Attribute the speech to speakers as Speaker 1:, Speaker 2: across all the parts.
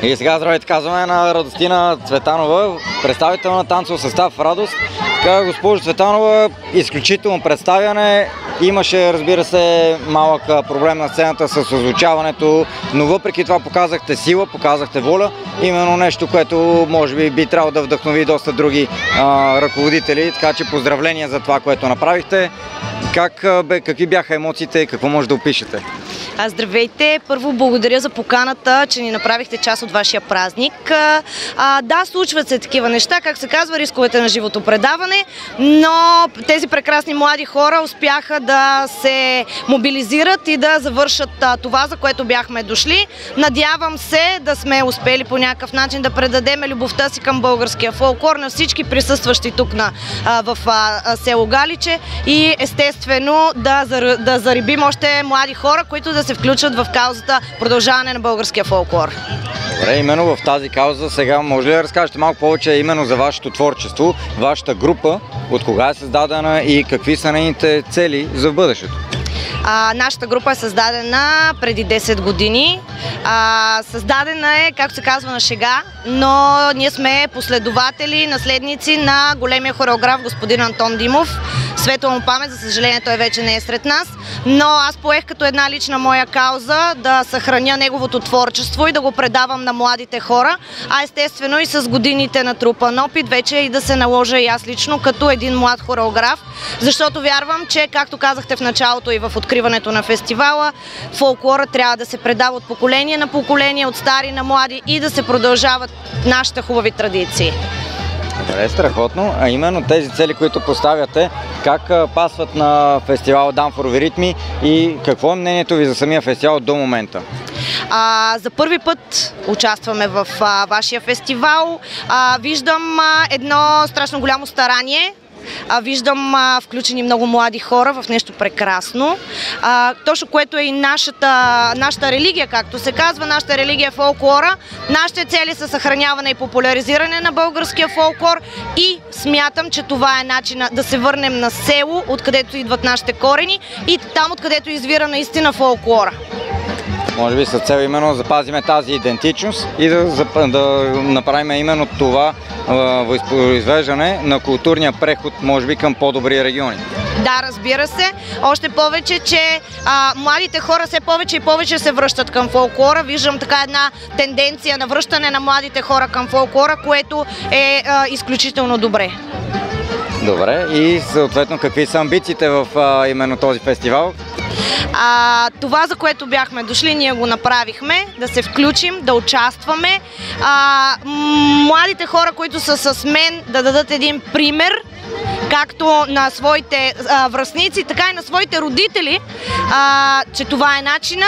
Speaker 1: И сега здравейте, казваме на Радостина Цветанова, представител на танцов състав Радост. Така, госпожо Цветанова, изключително представяне. Имаше, разбира се, малък проблем на сцената с озвучаването, но въпреки това показахте сила, показахте воля. Именно нещо, което може би трябвало да вдъхнови доста други ръководители. Така че поздравления за това, което направихте. Какви бяха емоциите и какво може да опишете?
Speaker 2: Здравейте! Първо благодаря за поканата, че ни направихте част от вашия празник. Да, случват се такива неща, как се казва, рисковете на живото предаване, но тези прекрасни млади хора успяха да се мобилизират и да завършат това, за което бяхме дошли. Надявам се да сме успели по някакъв начин да предадем любовта си към българския фолклор на всички присъстващи тук в село Галиче и естествено да зарибим още млади хора, които да се включат в каузата продължаване на българския фолклор.
Speaker 1: Добре, именно в тази кауза сега може ли да разкажете малко повече именно за вашето творчество, вашата група, от кога е създадена и какви са нейните цели за бъдещето?
Speaker 2: Нашата група е създадена преди 10 години. Създадена е, както се казва, на шега, но ние сме последователи, наследници на големия хореограф господин Антон Димов. Светла му памет, за съжаление той вече не е сред нас, но аз поех като една лична моя кауза да съхраня неговото творчество и да го предавам на младите хора, а естествено и с годините натрупан опит вече и да се наложа и аз лично като един млад хореограф, защото вярвам, че както казахте в началото и в откриването на фестивала, фолклора трябва да се предава от поколение на поколение, от стари на млади и да се продължават нашите хубави традиции.
Speaker 1: Добре, страхотно. А именно тези цели, които поставяте, как пасват на фестивал Дамфорови ритми и какво е мнението ви за самия фестивал до момента?
Speaker 2: За първи път участваме в вашия фестивал. Виждам едно страшно голямо старание. Виждам включени много млади хора в нещо прекрасно. Точно което е и нашата религия, както се казва, нашата религия е фолклора. Нашите цели са съхраняване и популяризиране на българския фолклор и смятам, че това е начинът да се върнем на село, откъдето идват нашите корени и там, откъдето извира наистина фолклора.
Speaker 1: Може би с цел именно да запазиме тази идентичност и да направим именно това възпроизвеждане на културния преход, може би към по-добри региони.
Speaker 2: Да, разбира се. Още повече, че младите хора все повече и повече се връщат към фолклора. Виждам така една тенденция на връщане на младите хора към фолклора, което е изключително добре.
Speaker 1: Добре, и съответно какви са амбициите в именно този фестивал?
Speaker 2: Това, за което бяхме дошли, ние го направихме, да се включим, да участваме. Младите хора, които са с мен, да дадат един пример, както на своите връстници, така и на своите родители, че това е начина.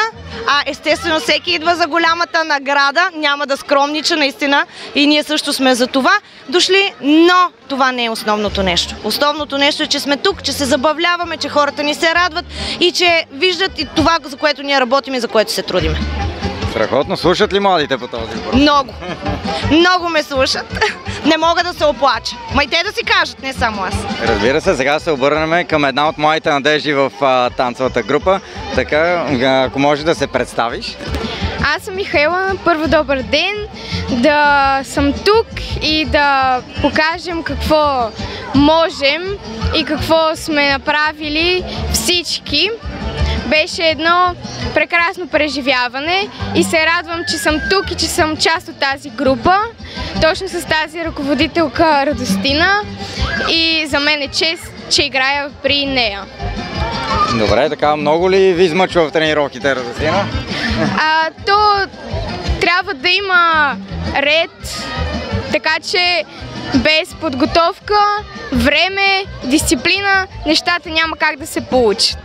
Speaker 2: Естествено, всеки идва за голямата награда, няма да скромнича наистина и ние също сме за това дошли, но това не е основното нещо. Основното нещо е, че сме тук, че се забавляваме, че хората ни се радват и че виждат и това, за което ние работим и за което се трудиме.
Speaker 1: Страхотно. Слушат ли младите по този въпрос?
Speaker 2: Много. Много ме слушат. Не мога да се оплача. Ма и те да си кажат, не само аз.
Speaker 1: Разбира се, сега се обърнем към една от моите надежди в танцовата група. Така, ако може да се представиш.
Speaker 3: Аз съм Михаела. Първо добър ден. Да съм тук и да покажем какво можем и какво сме направили всички. Беше едно прекрасно преживяване и се радвам, че съм тук и че съм част от тази група, точно с тази ръководителка Радостина и за мен е чест, че играя при нея.
Speaker 1: Добре, така много ли ви измъчва в тренировките, Радостина?
Speaker 3: То трябва да има ред, така че без подготовка, време, дисциплина, нещата няма как да се получат.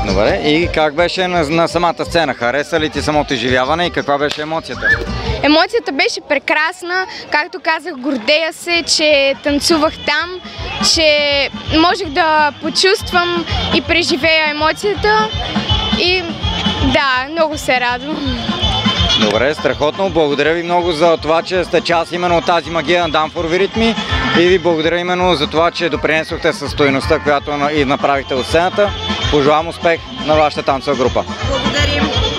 Speaker 1: Добре, и как беше на самата сцена? Хареса ли ти самото изживяване и каква беше емоцията?
Speaker 3: Емоцията беше прекрасна, както казах, гордея се, че танцувах там, че можех да почувствам и преживея емоцията и да, много се радвам.
Speaker 1: Добре, страхотно. Благодаря ви много за това, че сте част именно от тази магия на Дамфорови ритми и ви благодаря именно за това, че допринесохте със стойността, която и направихте от сцената. Пожелавам успех на вашата танцова група.
Speaker 2: Благодарим!